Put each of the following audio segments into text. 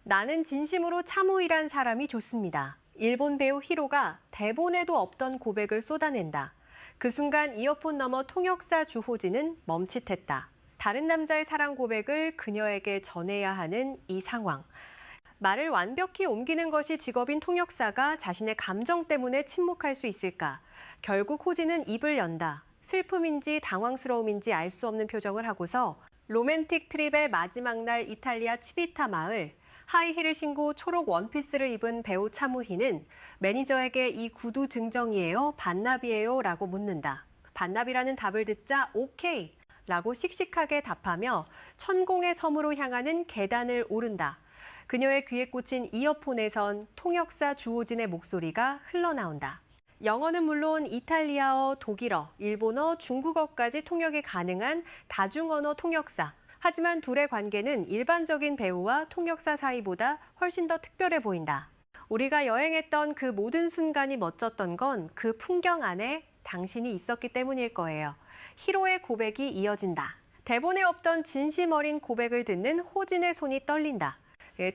나는 진심으로 참우이란 사람이 좋습니다. 일본 배우 히로가 대본에도 없던 고백을 쏟아낸다. 그 순간 이어폰 너머 통역사 주호진은 멈칫했다. 다른 남자의 사랑 고백을 그녀에게 전해야 하는 이 상황. 말을 완벽히 옮기는 것이 직업인 통역사가 자신의 감정 때문에 침묵할 수 있을까? 결국 호진은 입을 연다. 슬픔인지 당황스러움인지 알 수 없는 표정을 하고서 로맨틱 트립의 마지막 날 이탈리아 치비타 마을, 하이힐을 신고 초록 원피스를 입은 배우 차무희는 매니저에게 이 구두 증정이에요? 반납이에요? 라고 묻는다. 반납이라는 답을 듣자 오케이! 라고 씩씩하게 답하며 천공의 섬으로 향하는 계단을 오른다. 그녀의 귀에 꽂힌 이어폰에선 통역사 주호진의 목소리가 흘러나온다. 영어는 물론 이탈리아어, 독일어, 일본어, 중국어까지 통역이 가능한 다중언어 통역사. 하지만 둘의 관계는 일반적인 배우와 통역사 사이보다 훨씬 더 특별해 보인다. 우리가 여행했던 그 모든 순간이 멋졌던 건 그 풍경 안에 당신이 있었기 때문일 거예요. 히로의 고백이 이어진다. 대본에 없던 진심 어린 고백을 듣는 호진의 손이 떨린다.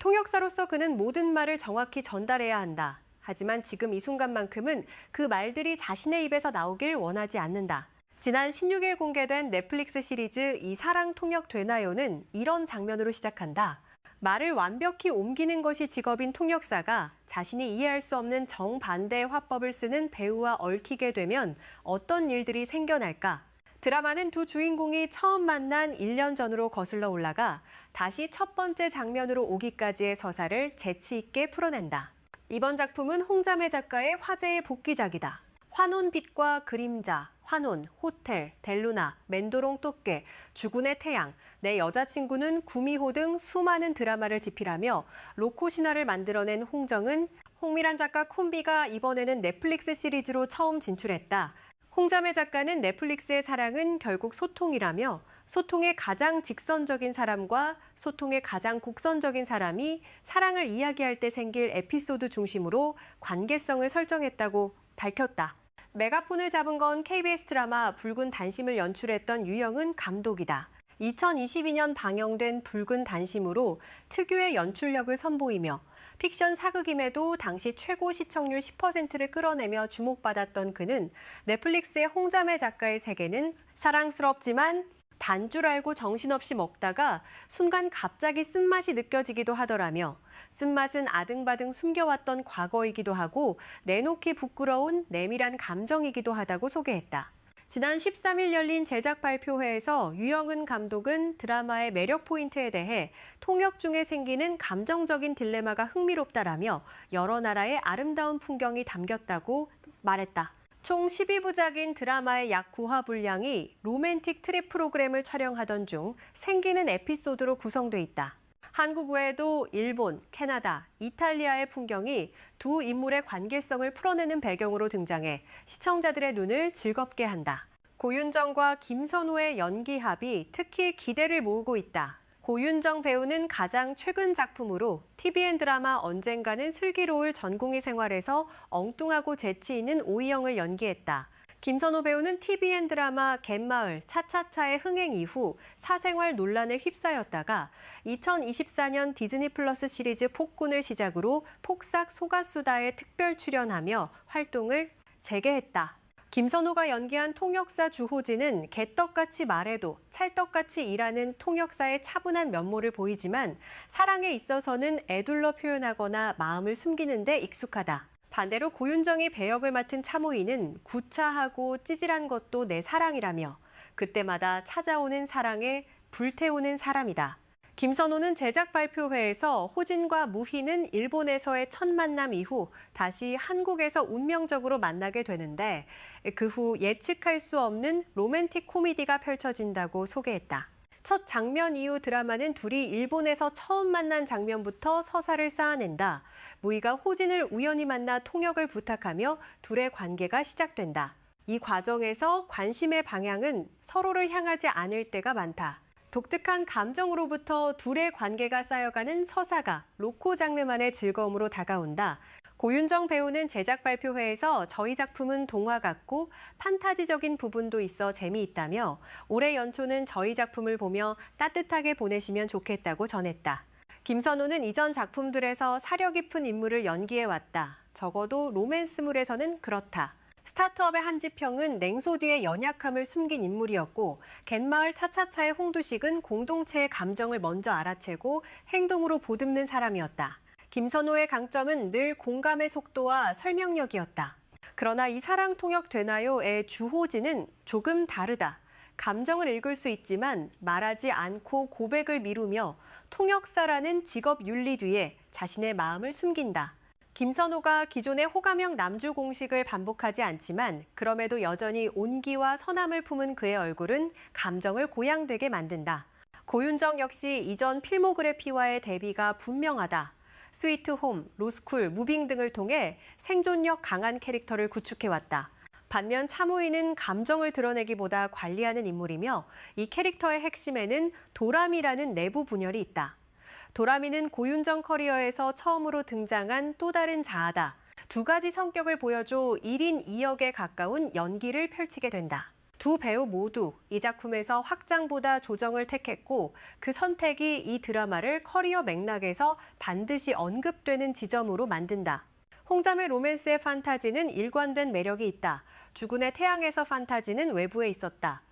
통역사로서 그는 모든 말을 정확히 전달해야 한다. 하지만 지금 이 순간만큼은 그 말들이 자신의 입에서 나오길 원하지 않는다. 지난 16일 공개된 넷플릭스 시리즈 이 사랑 통역 되나요는 이런 장면으로 시작한다. 말을 완벽히 옮기는 것이 직업인 통역사가 자신이 이해할 수 없는 정반대의 화법을 쓰는 배우와 얽히게 되면 어떤 일들이 생겨날까? 드라마는 두 주인공이 처음 만난 1년 전으로 거슬러 올라가 다시 첫 번째 장면으로 오기까지의 서사를 재치 있게 풀어낸다. 이번 작품은 홍자매 작가의 화제의 복귀작이다. 환혼 빛과 그림자, 환혼, 호텔, 델루나, 맨도롱 또깨, 주군의 태양, 내 여자친구는 구미호 등 수많은 드라마를 집필하며 로코 신화를 만들어낸 홍정은, 홍미란 작가 콤비가 이번에는 넷플릭스 시리즈로 처음 진출했다. 홍자매 작가는 넷플릭스의 사랑은 결국 소통이라며 소통의 가장 직선적인 사람과 소통의 가장 곡선적인 사람이 사랑을 이야기할 때 생길 에피소드 중심으로 관계성을 설정했다고 밝혔다. 메가폰을 잡은 건 KBS 드라마 붉은 단심을 연출했던 유영은 감독이다. 2022년 방영된 붉은 단심으로 특유의 연출력을 선보이며 픽션 사극임에도 당시 최고 시청률 10%를 끌어내며 주목받았던 그는 넷플릭스의 홍자매 작가의 세계는 사랑스럽지만 단 줄 알고 정신없이 먹다가 순간 갑자기 쓴맛이 느껴지기도 하더라며 쓴맛은 아등바등 숨겨왔던 과거이기도 하고 내놓기 부끄러운 내밀한 감정이기도 하다고 소개했다. 지난 13일 열린 제작 발표회에서 유영은 감독은 드라마의 매력 포인트에 대해 통역 중에 생기는 감정적인 딜레마가 흥미롭다라며 여러 나라의 아름다운 풍경이 담겼다고 말했다. 총 12부작인 드라마의 약 9화 분량이 로맨틱 트립 프로그램을 촬영하던 중 생기는 에피소드로 구성돼 있다. 한국 외에도 일본, 캐나다, 이탈리아의 풍경이 두 인물의 관계성을 풀어내는 배경으로 등장해 시청자들의 눈을 즐겁게 한다. 고윤정과 김선호의 연기합이 특히 기대를 모으고 있다. 고윤정 배우는 가장 최근 작품으로 TVN 드라마 언젠가는 슬기로울 전공의 생활에서 엉뚱하고 재치 있는 오이영을 연기했다. 김선호 배우는 TVN 드라마 갯마을, 차차차의 흥행 이후 사생활 논란에 휩싸였다가 2024년 디즈니 플러스 시리즈 폭군을 시작으로 폭삭 소가수다에 특별 출연하며 활동을 재개했다. 김선호가 연기한 통역사 주호진은 개떡같이 말해도 찰떡같이 일하는 통역사의 차분한 면모를 보이지만 사랑에 있어서는 애둘러 표현하거나 마음을 숨기는 데 익숙하다. 반대로 고윤정이 배역을 맡은 차무희는 구차하고 찌질한 것도 내 사랑이라며 그때마다 찾아오는 사랑에 불태우는 사람이다. 김선호는 제작 발표회에서 호진과 무희는 일본에서의 첫 만남 이후 다시 한국에서 운명적으로 만나게 되는데 그 후 예측할 수 없는 로맨틱 코미디가 펼쳐진다고 소개했다. 첫 장면 이후 드라마는 둘이 일본에서 처음 만난 장면부터 서사를 쌓아낸다. 무희가 호진을 우연히 만나 통역을 부탁하며 둘의 관계가 시작된다. 이 과정에서 관심의 방향은 서로를 향하지 않을 때가 많다. 독특한 감정으로부터 둘의 관계가 쌓여가는 서사가 로코 장르만의 즐거움으로 다가온다. 고윤정 배우는 제작 발표회에서 저희 작품은 동화 같고 판타지적인 부분도 있어 재미있다며 올해 연초는 저희 작품을 보며 따뜻하게 보내시면 좋겠다고 전했다. 김선호는 이전 작품들에서 사려 깊은 인물을 연기해왔다. 적어도 로맨스물에서는 그렇다. 스타트업의 한지평은 냉소 뒤에 연약함을 숨긴 인물이었고 갯마을 차차차의 홍두식은 공동체의 감정을 먼저 알아채고 행동으로 보듬는 사람이었다. 김선호의 강점은 늘 공감의 속도와 설명력이었다. 그러나 이 사랑 통역 되나요의 주호진은 조금 다르다. 감정을 읽을 수 있지만 말하지 않고 고백을 미루며 통역사라는 직업 윤리 뒤에 자신의 마음을 숨긴다. 김선호가 기존의 호감형 남주 공식을 반복하지 않지만 그럼에도 여전히 온기와 선함을 품은 그의 얼굴은 감정을 고양되게 만든다. 고윤정 역시 이전 필모그래피와의 대비가 분명하다. 스위트홈, 로스쿨, 무빙 등을 통해 생존력 강한 캐릭터를 구축해왔다. 반면 차무희는 감정을 드러내기보다 관리하는 인물이며 이 캐릭터의 핵심에는 도람이라는 내부 분열이 있다. 도람이는 고윤정 커리어에서 처음으로 등장한 또 다른 자아다. 두 가지 성격을 보여줘 1인 2역에 가까운 연기를 펼치게 된다. 두 배우 모두 이 작품에서 확장보다 조정을 택했고 그 선택이 이 드라마를 커리어 맥락에서 반드시 언급되는 지점으로 만든다. 홍자매 로맨스의 판타지는 일관된 매력이 있다. 주군의 태양에서 판타지는 외부에 있었다.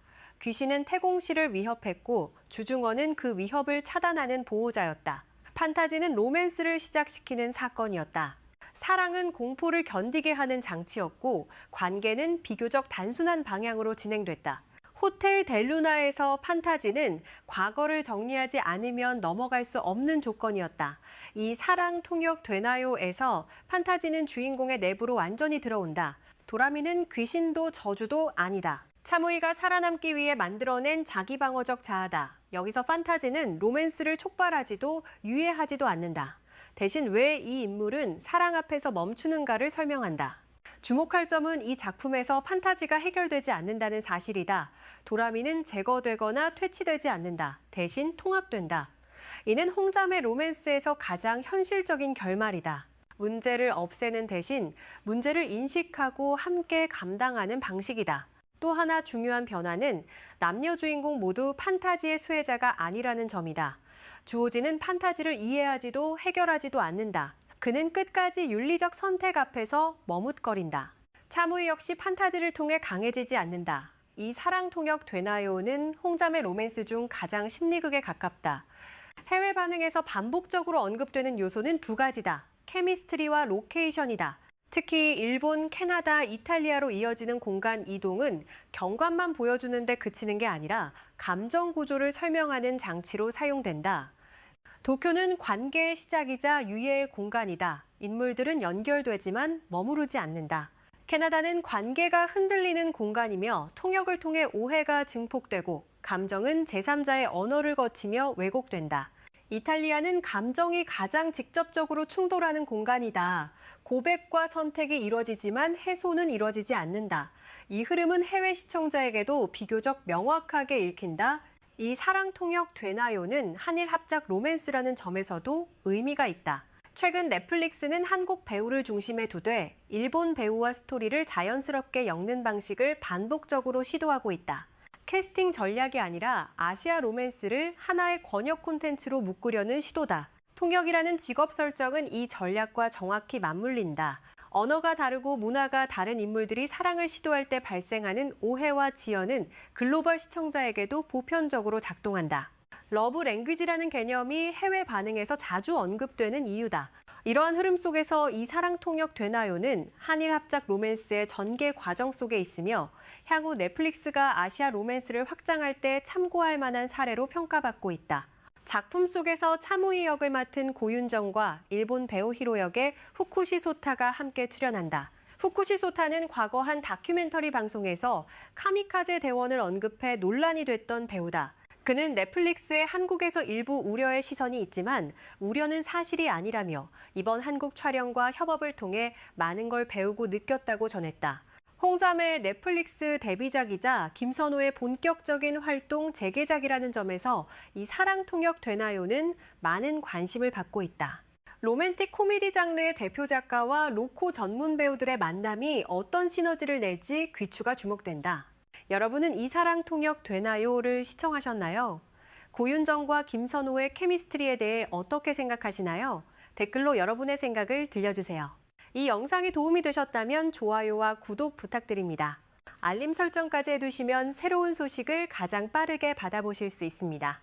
귀신은 태공씨를 위협했고 주중원은 그 위협을 차단하는 보호자였다. 판타지는 로맨스를 시작시키는 사건이었다. 사랑은 공포를 견디게 하는 장치였고 관계는 비교적 단순한 방향으로 진행됐다. 호텔 델루나에서 판타지는 과거를 정리하지 않으면 넘어갈 수 없는 조건이었다. 이 사랑 통역 되나요에서 판타지는 주인공의 내부로 완전히 들어온다. 도라미는 귀신도 저주도 아니다. 차무희가 살아남기 위해 만들어낸 자기방어적 자아다. 여기서 판타지는 로맨스를 촉발하지도 유예하지도 않는다. 대신 왜 이 인물은 사랑 앞에서 멈추는가를 설명한다. 주목할 점은 이 작품에서 판타지가 해결되지 않는다는 사실이다. 도라미는 제거되거나 퇴치되지 않는다. 대신 통합된다. 이는 홍자매 로맨스에서 가장 현실적인 결말이다. 문제를 없애는 대신 문제를 인식하고 함께 감당하는 방식이다. 또 하나 중요한 변화는 남녀 주인공 모두 판타지의 수혜자가 아니라는 점이다. 주호진은 판타지를 이해하지도 해결하지도 않는다. 그는 끝까지 윤리적 선택 앞에서 머뭇거린다. 차무희 역시 판타지를 통해 강해지지 않는다. 이 사랑 통역 되나요는 홍자매 로맨스 중 가장 심리극에 가깝다. 해외 반응에서 반복적으로 언급되는 요소는 두 가지다. 케미스트리와 로케이션이다. 특히 일본, 캐나다, 이탈리아로 이어지는 공간 이동은 경관만 보여주는 데 그치는 게 아니라 감정 구조를 설명하는 장치로 사용된다. 도쿄는 관계의 시작이자 유예의 공간이다. 인물들은 연결되지만 머무르지 않는다. 캐나다는 관계가 흔들리는 공간이며 통역을 통해 오해가 증폭되고 감정은 제3자의 언어를 거치며 왜곡된다. 이탈리아는 감정이 가장 직접적으로 충돌하는 공간이다. 고백과 선택이 이뤄지지만 해소는 이뤄지지 않는다. 이 흐름은 해외 시청자에게도 비교적 명확하게 읽힌다. 이 사랑 통역 되나요는 한일 합작 로맨스라는 점에서도 의미가 있다. 최근 넷플릭스는 한국 배우를 중심에 두되 일본 배우와 스토리를 자연스럽게 엮는 방식을 반복적으로 시도하고 있다. 캐스팅 전략이 아니라 아시아 로맨스를 하나의 권역 콘텐츠로 묶으려는 시도다. 통역이라는 직업 설정은 이 전략과 정확히 맞물린다. 언어가 다르고 문화가 다른 인물들이 사랑을 시도할 때 발생하는 오해와 지연은 글로벌 시청자에게도 보편적으로 작동한다. 러브 랭귀지라는 개념이 해외 반응에서 자주 언급되는 이유다. 이러한 흐름 속에서 이 사랑 통역 되나요는 한일 합작 로맨스의 전개 과정 속에 있으며 향후 넷플릭스가 아시아 로맨스를 확장할 때 참고할 만한 사례로 평가받고 있다. 작품 속에서 차무희 역을 맡은 고윤정과 일본 배우 히로 역의 후쿠시 소타가 함께 출연한다. 후쿠시 소타는 과거 한 다큐멘터리 방송에서 카미카제 대원을 언급해 논란이 됐던 배우다. 그는 넷플릭스의 한국에서 일부 우려의 시선이 있지만 우려는 사실이 아니라며 이번 한국 촬영과 협업을 통해 많은 걸 배우고 느꼈다고 전했다. 홍자매의 넷플릭스 데뷔작이자 김선호의 본격적인 활동 재개작이라는 점에서 이 사랑 통역 되나요는 많은 관심을 받고 있다. 로맨틱 코미디 장르의 대표 작가와 로코 전문 배우들의 만남이 어떤 시너지를 낼지 귀추가 주목된다. 여러분은 이 사랑 통역 되나요를 시청하셨나요? 고윤정과 김선호의 케미스트리에 대해 어떻게 생각하시나요? 댓글로 여러분의 생각을 들려주세요. 이 영상이 도움이 되셨다면 좋아요와 구독 부탁드립니다. 알림 설정까지 해두시면 새로운 소식을 가장 빠르게 받아보실 수 있습니다.